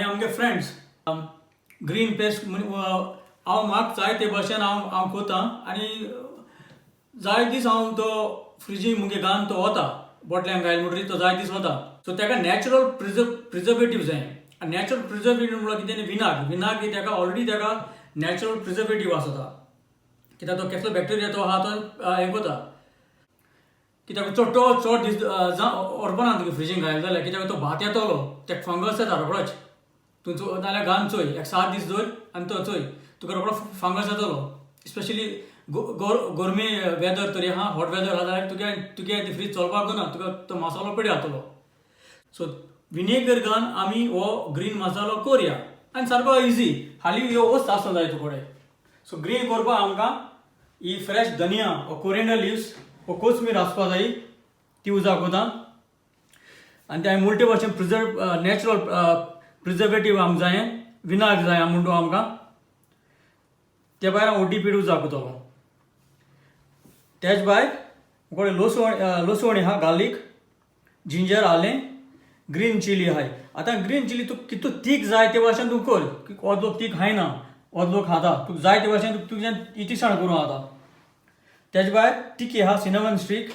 आमगे friends green pest हांव म्हाका जाय ते भाशेन हांव कोता आनी जाय दीस हांव तो फ्रिजीन मुगे घालन तो वता बोटल्यान घायल म्हणटरी तो जाय दीस वता. सो तेका नॅचरल प्रिजर्वेटीव जाय. नॅचरल प्रिजर्वेटीव म्हणल्यार कितें विनाग तेका ऑलरेडी तेका नॅचरल प्रिजर्वेटीव आसता. कित्याक तो कसलो बॅक्टेरिया तो आहा तो हें कोता. कित्याक चड दीस व्हरपा तुगे फ्रिजीन घायल जाल्यार कित्याक तो भात येतलो ते फंगस येता रोखडोच. तूं नाल्यार घालन चोय एक 7 दीस दवर आनी तो चोय तुका रोखडो फंगस येतलो. स्पेशली गोरमे वेदर तरी आहा हॉट वेदर आहा जाल्यार तुगे ती फ्रीज चलपाक ना तुका तो मसालो पिड्या जातलो. सो विनेगर घालन आमी हो ग्रीन मसालो करया आनी सारको इजी. हालीं ह्यो वस्त आसता जाय तुकोडे. सो ग्रीन करपाक आमकां ही फ्रेश धनिया वो कोरिएंडर लिव्स वो कोथमीर आसपा जायी ती उजार कोता. आनी ते मुल्टे भाशेन नॅचरल प्रिजर्वेटीव आमकां जाय. विनाग जाय म्हणटू आमकां ते भायर हांव ओटी पीठ उजार कोतलो. तेच भायर मुकोडे लसवण आहा गार्लीक जिंजर आलें ग्रीन चिली आहाय. आतां ग्रीन चिली तुका कितू तीख जाय ते भाशेन तूं कर. अर्द लोक तीख खायना अर्द लोक खाता. तुका जाय ते भाशेन तुजें इतिसाण करूं जाता. तेच भायर टिकी आहा सिनेमन स्टिक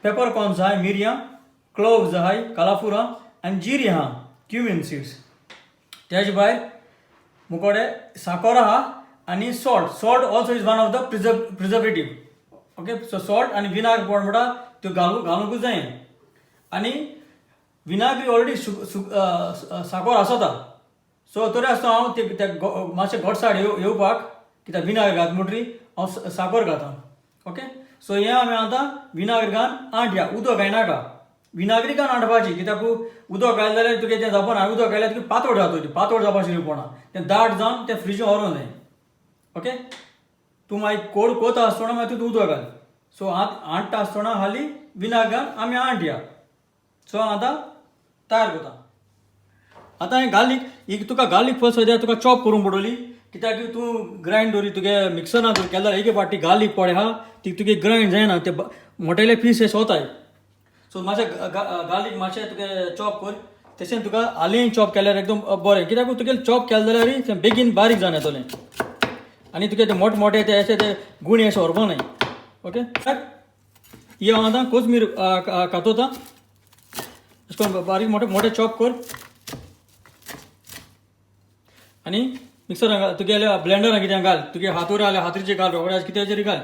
पेपरकॉर्न्स आहाय मिरयां क्लोव्स आहाय कालाफुरा आनी जिरी आहा क्युमिन सीड्स. तेच भायर मुकोडे साकर आहा आनी salt also is one of the preservative. Okay so salt आनी विनाग म्हणटा त्यो घालूंकूच जाय. आनी विनाग्री ऑलरेडी साकर आसता. सो तरी आसता हांव ते मातशें घटसाण येवपाक कित्याक विनाग्र घात म्हणटरी हांव साकर घातां. ओके सो हें आमी आतां विनाग्र घालन आंटया. उदक घायनाका. विनाग्री घालन आंटपाची कित्याक उदक घायलें जाल्यार तुगे तें जावपा ना. उदक घायल्यार तुका पातळ जाता पातळ जावपा शिरी पडना. तें दाट जावन तें फ्रिजीन व्हरों जाय. ओके तूं मागीर कोता आसतना मागीर तूं उदक घाल. सो आंटता आसतना हालीं विनाग्र घालन आमी आंटया. सो आतां तयार कोता. आतां हांवें गार्लीक तुका गार्लीक फर्स्ट सद्या तुका चॉप करूंक पडटली कित्याक तूं ग्रायंड दवरी तुगे मिक्सरान जर केल्यार एक फाटी गार्लीक पडे आहा ती तुगे ग्रायंड जायना. ते मोटेले पीस वताय. सो मातशें गार्लीक मातशें तुगे चॉप कर. तशें तुका आलें चॉप केल्यार एकदम बरें कित्याक तुगे चॉप केलें जाल्यार तें बेगीन बारीक जावन येतलें आनी तुगे ते मोठे ते अशे ते गुणी अशें व्हरपा नाय. ओके ही हांव आतां कोथमीर कातोता. अशें करून बारीक मोठे चॉप कर आनी मिक्सरान घाल. तुगे ब्लेंडरान कितें घाल. तुगे हातोर जाल्यार हातरीचेर घाल रोखडेच कित्याचेर घाल.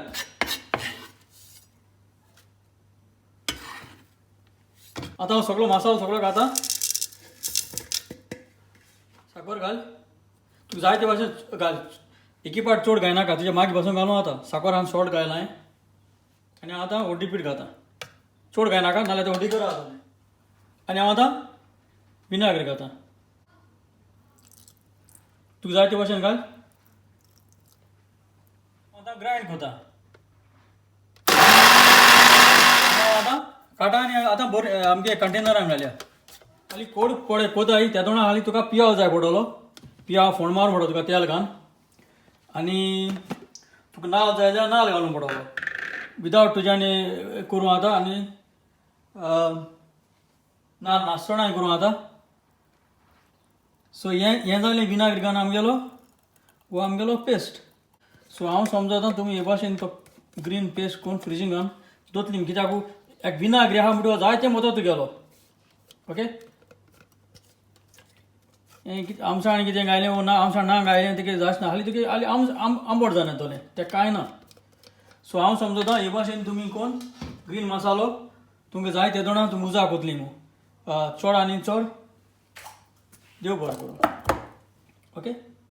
आतां हांव सगळो मसालो सगळो घाता. साकर घाल. तुका जाय ते भाशेन घाल. एकी पाट चड घायनाका तुज्या मागीर पासून घालूं जाता. साकर हांवें सॉल्ट घायला आनी आतां ओटी पीठ घाता. चड घायनाका नाल्यार तें ओटी करा जातलें. आनी हांव आतां विनाग्र घाता. तुका जाय ते भाशेन घाल. आतां ग्रायंड कोता. आतां काटा आनी आतां बरें आमगे कंटेनरान घालया. हालीं कोताय त्या तोंडां हालीं तुका पियाव जाय पडटलो. पियाव फोंड मारून पडटलो तुका तेल घालन आनी तुका नाल्ल जाय जाल्यार नाल्ल घालूंक पडटलो. विदावट तुज्यानी करूं जाता आनी नाल्ल नासतना करूं जाता. सो हें जालें विनाग्र घालन आमगेलो वो आमगेलो पेस्ट. सो हांव समजता तुमी हे भाशेन तो ग्रीन पेस्ट करून फ्रिजीन घालन दोतली कित्याक एक विनाग्री आहा म्हणटो जायते मदत तुगेलो. ओके आमसाण कितें घायलें वो ना आमसाण ना घायलें तें जायच ना. हालीं तुगे आंबट जावन येतलें तें कांय ना. सो हांव समजता हे भाशेन तुमी कोण ग्रीन मसालो तुमकां जाय ते तोंडां तुमी उजार कोतली चड आनी चड. देव बरें करूं. ओके.